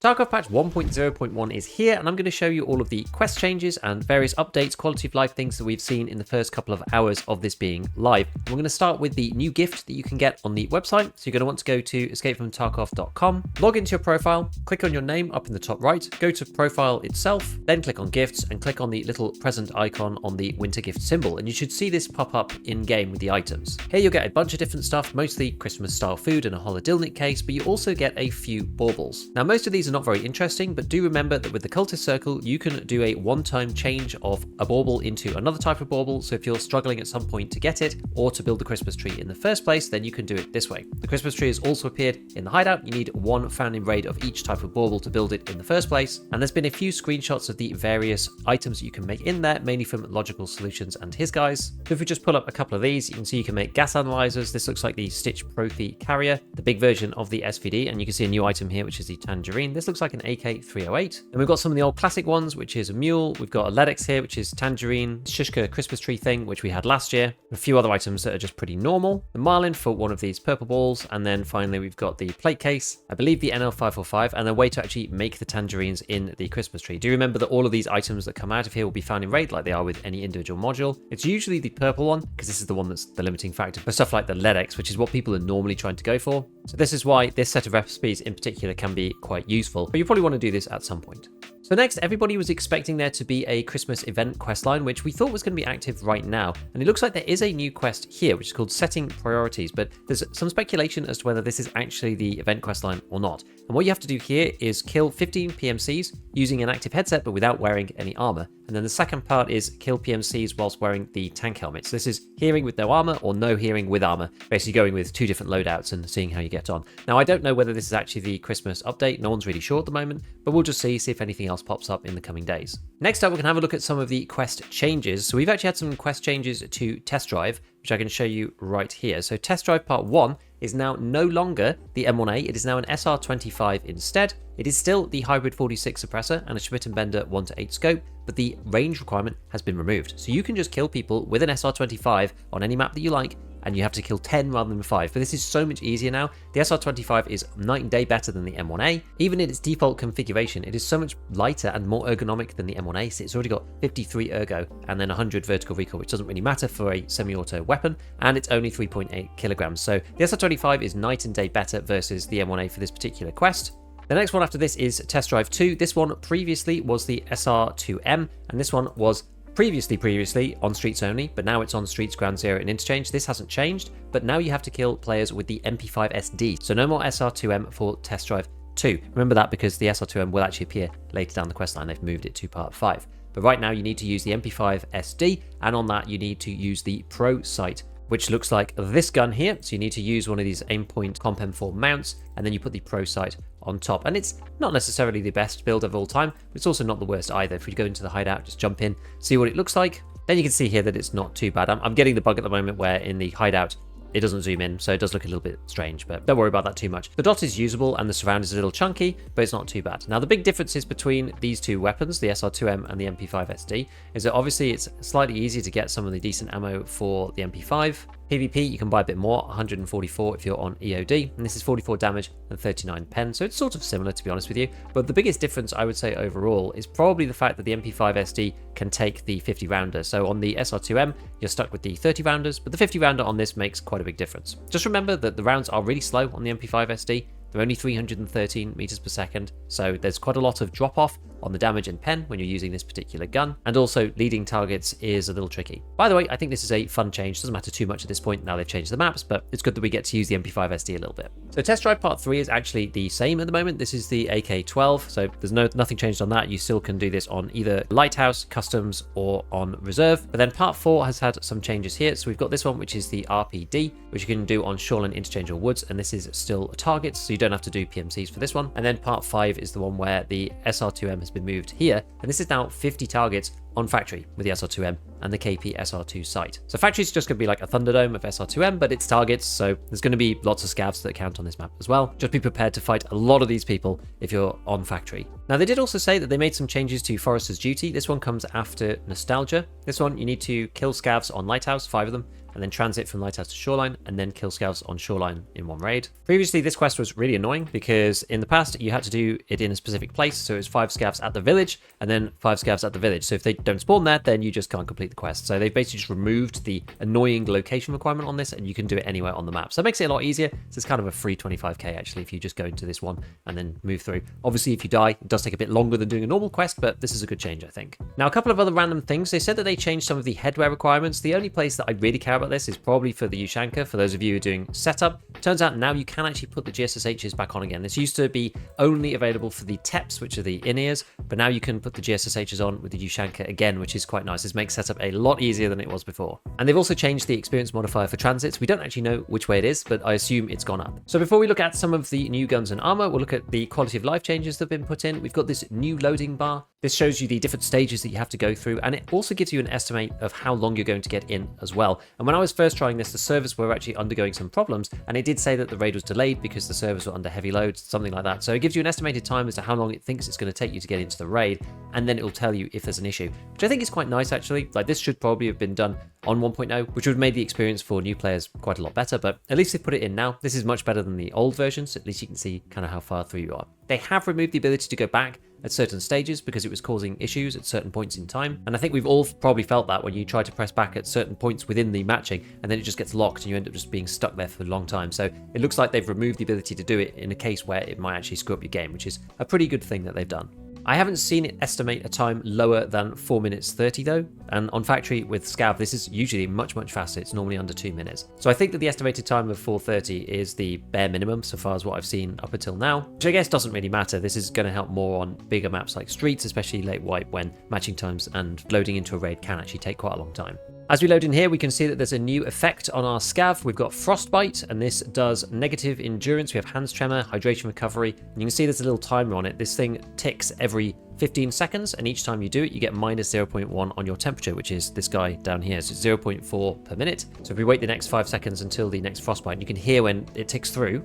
Tarkov patch 1.0.1 is here, and I'm going to show you all of the quest changes and various updates, quality of life things that we've seen in the first couple of hours of this being live. And we're going to start with the new gift that you can get on the website. So you're going to want to go to escapefromtarkov.com, log into your profile, click on your name up in the top right, go to profile itself, then click on gifts and click on the little present icon on the winter gift symbol. And you should see this pop up in game with the items. Here you'll get a bunch of different stuff, mostly Christmas style food and a holodilnic case, but you also get a few baubles. Now most of these are not very interesting, but do remember that with the cultist circle you can do a one-time change of a bauble into another type of bauble. So if you're struggling at some point to get it or to build the Christmas tree in the first place, then you can do it this way. The Christmas tree has also appeared in the hideout. You need one found in raid of each type of bauble to build it in the first place, and there's been a few screenshots of the various items that you can make in there, mainly from Logical Solutions and his guys. So if we just pull up a couple of these, you can see you can make gas analyzers. This looks like the Stitch Profi carrier, the big version of the SVD, and you can see a new item here which is the Tangerine. This looks like an AK-308. And we've got some of the old classic ones, which is a mule. We've got a Ledex here, which is Tangerine, Shushka Christmas tree thing, which we had last year. A few other items that are just pretty normal. The Marlin for one of these purple balls. And then finally, we've got the plate case, I believe the NL545, and a way to actually make the Tangerines in the Christmas tree. Do remember that all of these items that come out of here will be found in raid like they are with any individual module. It's usually the purple one, because this is the one that's the limiting factor for stuff like the Ledex, which is what people are normally trying to go for. So this is why this set of recipes in particular can be quite useful, but you probably want to do this at some point. So next, everybody was expecting there to be a Christmas event quest line, which we thought was going to be active right now. And it looks like there is a new quest here, which is called Setting Priorities, but there's some speculation as to whether this is actually the event quest line or not. And what you have to do here is kill 15 PMCs using an active headset, but without wearing any armor. And then the second part is kill PMCs whilst wearing the tank helmet. So this is hearing with no armor or no hearing with armor, basically going with two different loadouts and seeing how you get on. Now, I don't know whether this is actually the Christmas update. No one's really sure at the moment, but we'll just see if anything else pops up in the coming days. Next up, we can have a look at some of the quest changes. So we've actually had some quest changes to Test Drive, which I can show you right here. So Test Drive Part 1 is now no longer the M1A, it is now an SR25 instead. It is still the Hybrid 46 suppressor and a Schmidt & Bender 1:8 scope, but the range requirement has been removed. So you can just kill people with an SR25 on any map that you like, and you have to kill 10 rather than 5. But this is so much easier now. The SR25 is night and day better than the M1A. Even in its default configuration, it is so much lighter and more ergonomic than the M1A. So it's already got 53 ergo and then 100 vertical recoil, which doesn't really matter for a semi-auto weapon, and it's only 3.8 kilograms. So the SR25 is night and day better versus the M1A for this particular quest. The next one after this is Test Drive 2. This one previously was the SR2M, and this one was previously on streets only, but now it's on streets, ground zero, and interchange. This hasn't changed, but now you have to kill players with the MP5 SD. So no more SR2M for Test Drive 2. Remember that because the SR2M will actually appear later down the questline. They've moved it to part 5. But right now you need to use the MP5 SD, and on that you need to use the Pro sight, which looks like this gun here. So you need to use one of these Aimpoint Comp M4 mounts, and then you put the Pro sight on top. And it's not necessarily the best build of all time, but it's also not the worst either. If we go into the hideout, just jump in, see what it looks like, then you can see here that it's not too bad. I'm getting the bug at the moment where in the hideout, it doesn't zoom in, so it does look a little bit strange, but don't worry about that too much. The dot is usable and the surround is a little chunky, but it's not too bad. Now, the big differences between these two weapons, the SR2M and the MP5 SD, is that obviously it's slightly easier to get some of the decent ammo for the MP5. PvP, you can buy a bit more, 144 if you're on EOD, and this is 44 damage and 39 pen, so it's sort of similar to be honest with you. But the biggest difference I would say overall is probably the fact that the MP5 SD can take the 50 rounder. So on the SR2M, you're stuck with the 30 rounders, but the 50 rounder on this makes quite a big difference. Just remember that the rounds are really slow on the MP5 SD. They're only 313 meters per second, so there's quite a lot of drop off on the damage and pen when you're using this particular gun, and also leading targets is a little tricky. By the way, I think this is a fun change. Doesn't matter too much at this point now they've changed the maps, but it's good that we get to use the MP5 SD a little bit. So Test Drive Part 3 is actually the same at the moment. This is the AK-12, so there's nothing changed on that. You still can do this on either Lighthouse, Customs, or on Reserve. But then Part 4 has had some changes here. So we've got this one, which is the RPD, which you can do on Shoreline, Interchange, or Woods, and this is still targets, so you don't have to do PMCs for this one. And then Part 5 is the one where the SR2M has been moved here, and this is now 50 targets on factory with the SR2M and the KP SR2 sight. So factory is just going to be like a Thunderdome of SR2M, but it's targets, so there's going to be lots of scavs that count on this map as well. Just be prepared to fight a lot of these people if you're on factory. Now, they did also say that they made some changes to Forester's Duty. This one comes after Nostalgia. This one, you need to kill scavs on Lighthouse, 5 of them, and then transit from Lighthouse to Shoreline, and then kill scavs on Shoreline in one raid. Previously, this quest was really annoying because in the past, you had to do it in a specific place, so it was 5 scavs at the village, and then 5 scavs at the village. So if they don't spawn there, then you just can't complete the quest. So they've basically just removed the annoying location requirement on this, and you can do it anywhere on the map. So that makes it a lot easier. So it's kind of a free 25k, actually, if you just go into this one and then move through. Obviously, if you die, it does take a bit longer than doing a normal quest, but this is a good change, I think. Now, a couple of other random things. They said that they changed some of the headwear requirements. The only place that I really care about this is probably for the Ushanka, for those of you who are doing setup. Turns out now you can actually put the GSSHs back on again. This used to be only available for the TEPs, which are the in-ears, but now you can put the GSSHs on with the Ushanka again, which is quite nice. This makes setup a lot easier than it was before. And they've also changed the experience modifier for transits. We don't actually know which way it is, but I assume it's gone up. So before we look at some of the new guns and armor, we'll look at the quality of life changes that have been put in. We've got this new loading bar. This shows you the different stages that you have to go through, and it also gives you an estimate of how long you're going to get in as well. And when I was first trying this, the servers were actually undergoing some problems, and it did say that the raid was delayed because the servers were under heavy load, something like that. So it gives you an estimated time as to how long it thinks it's going to take you to get into the raid, and then it will tell you if there's an issue, which I think is quite nice, actually. Like, this should probably have been done on 1.0, which would have made the experience for new players quite a lot better, but at least they put it in now. This is much better than the old version, so at least you can see kind of how far through you are. They have removed the ability to go back at certain stages because it was causing issues at certain points in time. And I think we've all probably felt that when you try to press back at certain points within the matching and then it just gets locked and you end up just being stuck there for a long time. So it looks like they've removed the ability to do it in a case where it might actually screw up your game, which is a pretty good thing that they've done. I haven't seen it estimate a time lower than 4 minutes 30 though, and on factory with Scav this is usually much faster. It's normally under 2 minutes. So I think that the estimated time of 4:30 is the bare minimum so far as what I've seen up until now, which I guess doesn't really matter. This is going to help more on bigger maps like Streets, especially late wipe, when matching times and loading into a raid can actually take quite a long time. As we load in here, we can see that there's a new effect on our Scav. We've got Frostbite, and this does negative endurance. We have hands tremor, hydration recovery, and you can see there's a little timer on it. This thing ticks every 15 seconds, and each time you do it, you get minus 0.1 on your temperature, which is this guy down here. So it's 0.4 per minute. So if we wait the next 5 seconds until the next Frostbite, you can hear when it ticks through.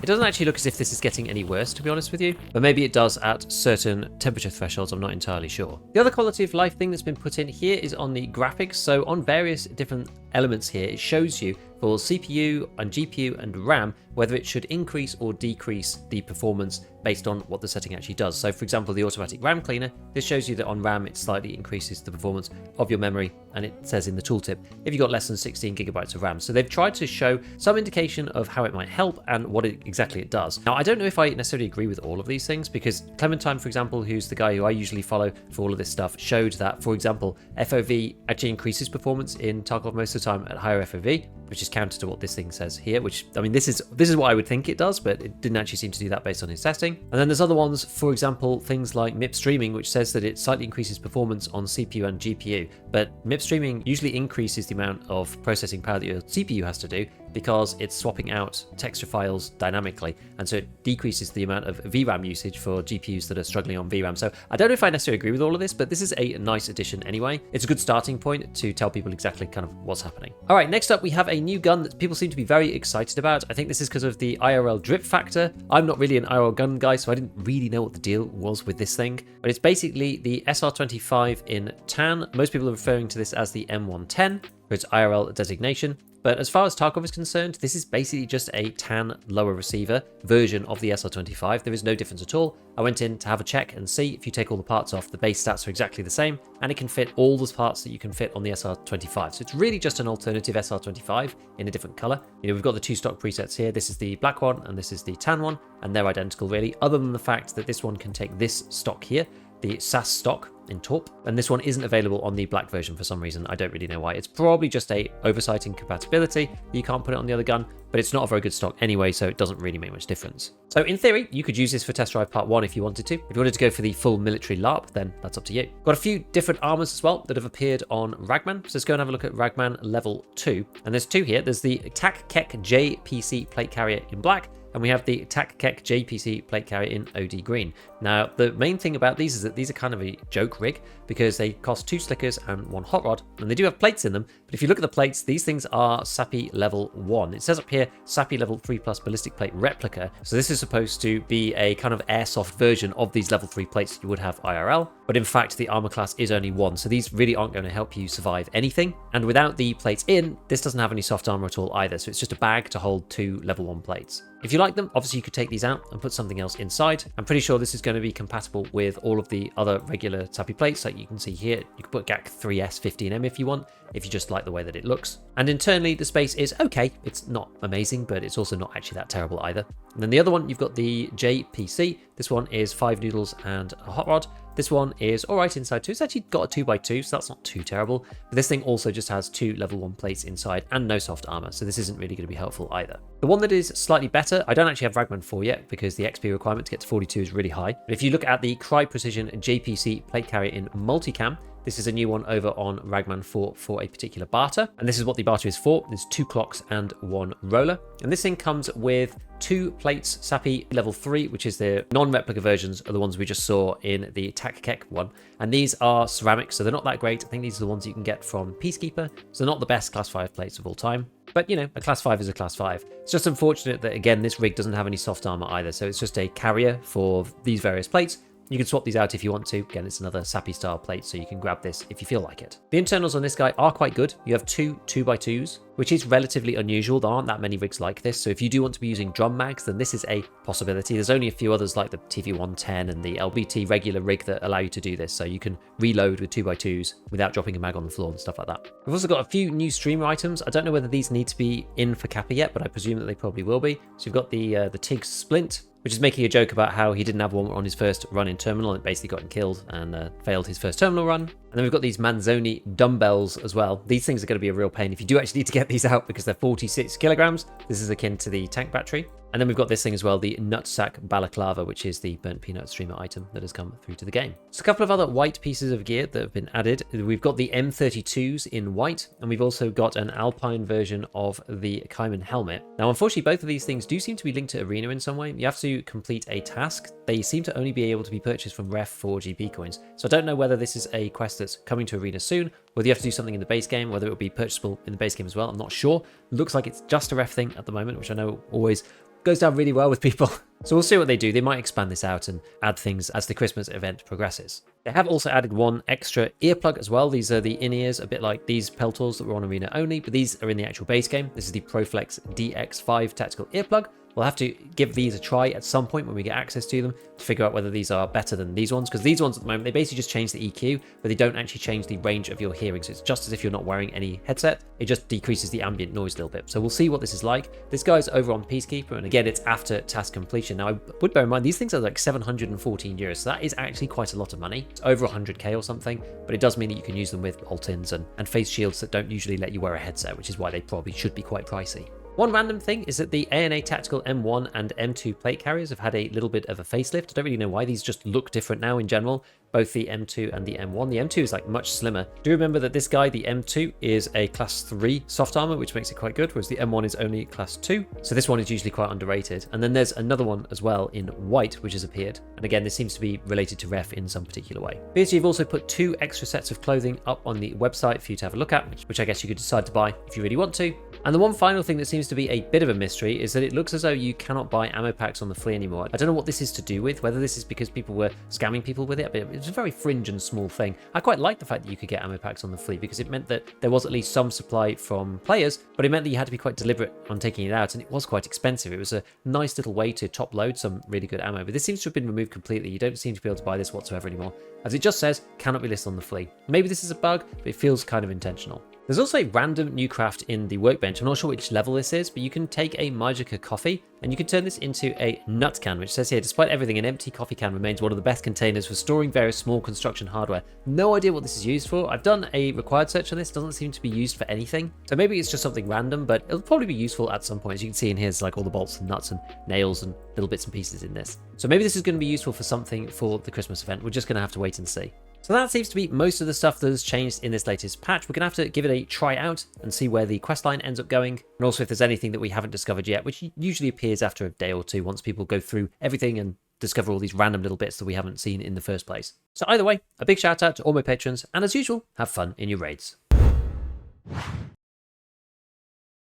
It doesn't actually look as if this is getting any worse, to be honest with you, but maybe it does at certain temperature thresholds. I'm not entirely sure. The other quality of life thing that's been put in here is on the graphics. So on various different elements here, it shows you for CPU and GPU and RAM whether it should increase or decrease the performance based on what the setting actually does. So for example, the automatic RAM cleaner, this shows you that on RAM it slightly increases the performance of your memory, and it says in the tooltip if you've got less than 16 gigabytes of RAM. So they've tried to show some indication of how it might help and what exactly it does. Now I don't know if I necessarily agree with all of these things, because Clementine, for example, who's the guy who I usually follow for all of this stuff, showed that, for example, FOV actually increases performance in Tarkov most of the time at higher FOV, which is counter to what this thing says here, which, I mean, this is what I would think it does, but it didn't actually seem to do that based on his testing. And then there's other ones, for example, things like MIP streaming, which says that it slightly increases performance on CPU and GPU, but MIP streaming usually increases the amount of processing power that your CPU has to do because it's swapping out texture files dynamically, and so it decreases the amount of VRAM usage for GPUs that are struggling on VRAM. So I don't know if I necessarily agree with all of this, but this is a nice addition anyway. It's a good starting point to tell people exactly kind of what's happening. All right, next up we have a new gun that people seem to be very excited about. I think this is because of the IRL drip factor. I'm not really an IRL gun guy, so I didn't really know what the deal was with this thing, but it's basically the SR25 in tan. Most people are referring to this as the M110 for its IRL designation. But as far as Tarkov is concerned, this is basically just a tan lower receiver version of the SR25. There is no difference at all. I went in to have a check and see if you take all the parts off, the base stats are exactly the same, and it can fit all the parts that you can fit on the SR25. So it's really just an alternative SR25 in a different color. You know, we've got the two stock presets here. This is the black one and this is the tan one, and they're identical really, other than the fact that this one can take this stock here, the SASS stock in Torp, and this one isn't available on the black version for some reason. I don't really know why. It's probably just a oversight in compatibility. You can't put it on the other gun, but it's not a very good stock anyway, so it doesn't really make much difference. So in theory, you could use this for test drive part 1 if you wanted to. If you wanted to go for the full military LARP, then that's up to you. Got a few different armors as well that have appeared on Ragman. So let's go and have a look at Ragman level 2. And there's two here. There's the Attack Keck JPC plate carrier in black, and we have the Tarkov JPC plate carrier in OD green. Now, the main thing about these is that these are kind of a joke rig because they cost 2 slickers and 1 hot rod, and they do have plates in them. But if you look at the plates, these things are SAPI level 1. It says up here SAPI level 3 plus ballistic plate replica. So this is supposed to be a kind of airsoft version of these level 3 plates you would have IRL. But in fact, the armor class is only 1. So these really aren't going to help you survive anything. And without the plates in, this doesn't have any soft armor at all either. So it's just a bag to hold 2 level 1 plates. If you like them, obviously you could take these out and put something else inside. I'm pretty sure this is going to be compatible with all of the other regular SAPI plates. Like you can see here, you can put GAC 3S 15M if you want, if you just like the way that it looks. And internally, the space is okay. It's not amazing, but it's also not actually that terrible either. And then the other one, you've got the JPC. This one is 5 noodles and a hot rod. This one is all right inside too. It's actually got a 2x2, so that's not too terrible. But this thing also just has 2 level 1 plates inside and no soft armor, so this isn't really going to be helpful either. The one that is slightly better, I don't actually have Ragman 4 yet because the XP requirement to get to 42 is really high. But if you look at the Cry Precision JPC plate carrier in multicam, this is a new one over on Ragman 4 for a particular barter. And this is what the barter is for. There's 2 clocks and 1 roller. And this thing comes with 2 plates, SAPI level 3, which is the non-replica versions of the ones we just saw in the Tarkov one. And these are ceramic, so they're not that great. I think these are the ones you can get from Peacekeeper. So they're not the best class 5 plates of all time. But, you know, a class 5 is a class 5. It's just unfortunate that, again, this rig doesn't have any soft armor either. So it's just a carrier for these various plates. You can swap these out if you want to. Again, it's another SAPI style plate, so you can grab this if you feel like it. The internals on this guy are quite good. You have 2 2x2s, which is relatively unusual. There aren't that many rigs like this. So if you do want to be using drum mags, then this is a possibility. There's only a few others like the TV110 and the LBT regular rig that allow you to do this. So you can reload with 2x2s without dropping a mag on the floor and stuff like that. We've also got a few new streamer items. I don't know whether these need to be in for Kappa yet, but I presume that they probably will be. So you've got the TIG Splint, which is making a joke about how he didn't have one on his first run in Terminal. It basically got him killed and failed his first Terminal run. And then we've got these Manzoni dumbbells as well. These things are going to be a real pain if you do actually need to get these out because they're 46 kilograms. This is akin to the tank battery. And then we've got this thing as well, the Nutsack Balaclava, which is the burnt peanut streamer item that has come through to the game. So a couple of other white pieces of gear that have been added. We've got the M32s in white, and we've also got an Alpine version of the Cayman helmet. Now, unfortunately, both of these things do seem to be linked to Arena in some way. You have to complete a task. They seem to only be able to be purchased from Ref for GP coins. So I don't know whether this is a quest that's coming to Arena soon, whether you have to do something in the base game, whether it will be purchasable in the base game as well. I'm not sure. Looks like it's just a Ref thing at the moment, which I know always goes down really well with people. So we'll see what they do. They might expand this out and add things as the Christmas event progresses. They have also added 1 extra earplug as well. These are the in-ears, a bit like these Peltors that were on Arena only, but these are in the actual base game. This is the Proflex DX5 tactical earplug. We'll have to give these a try at some point when we get access to them to figure out whether these are better than these ones, because these ones at the moment, they basically just change the EQ, but they don't actually change the range of your hearing. So it's just as if you're not wearing any headset. It just decreases the ambient noise a little bit. So we'll see what this is like. This guy's over on Peacekeeper, and again, it's after task completion. Now, I would bear in mind, these things are like 714 euros, so that is actually quite a lot of money. It's over 100k or something, but it does mean that you can use them with bolt-ins and face shields that don't usually let you wear a headset, which is why they probably should be quite pricey. One random thing is that the ANA Tactical M1 and M2 plate carriers have had a little bit of a facelift. I don't really know why. These just look different now in general, both the M2 and the M1. The M2 is like much slimmer. Do remember that this guy, the M2, is a class 3 soft armor, which makes it quite good, whereas the M1 is only class 2. So this one is usually quite underrated. And then there's another one as well in white, which has appeared. And again, this seems to be related to Ref in some particular way. BSG have also put 2 extra sets of clothing up on the website for you to have a look at, which I guess you could decide to buy if you really want to. And the one final thing that seems to be a bit of a mystery is that it looks as though you cannot buy ammo packs on the flea anymore. I don't know what this is to do with, whether this is because people were scamming people with it, but it's a very fringe and small thing. I quite like the fact that you could get ammo packs on the flea because it meant that there was at least some supply from players, but it meant that you had to be quite deliberate on taking it out, and it was quite expensive. It was a nice little way to top load some really good ammo, but this seems to have been removed completely. You don't seem to be able to buy this whatsoever anymore, as it just says cannot be listed on the flea. Maybe this is a bug, but it feels kind of intentional. There's also a random new craft in the workbench. I'm not sure which level this is, but you can take a Majika coffee and you can turn this into a nut can, which says here, despite everything, an empty coffee can remains one of the best containers for storing various small construction hardware. No idea what this is used for. I've done a required search on this. It doesn't seem to be used for anything. So maybe it's just something random, but it'll probably be useful at some point. As you can see in here, it's like all the bolts and nuts and nails and little bits and pieces in this. So maybe this is going to be useful for something for the Christmas event. We're just going to have to wait and see. So that seems to be most of the stuff that has changed in this latest patch. We're going to have to give it a try out and see where the questline ends up going. And also if there's anything that we haven't discovered yet, which usually appears after a day or two once people go through everything and discover all these random little bits that we haven't seen in the first place. So either way, a big shout out to all my patrons, and as usual, have fun in your raids.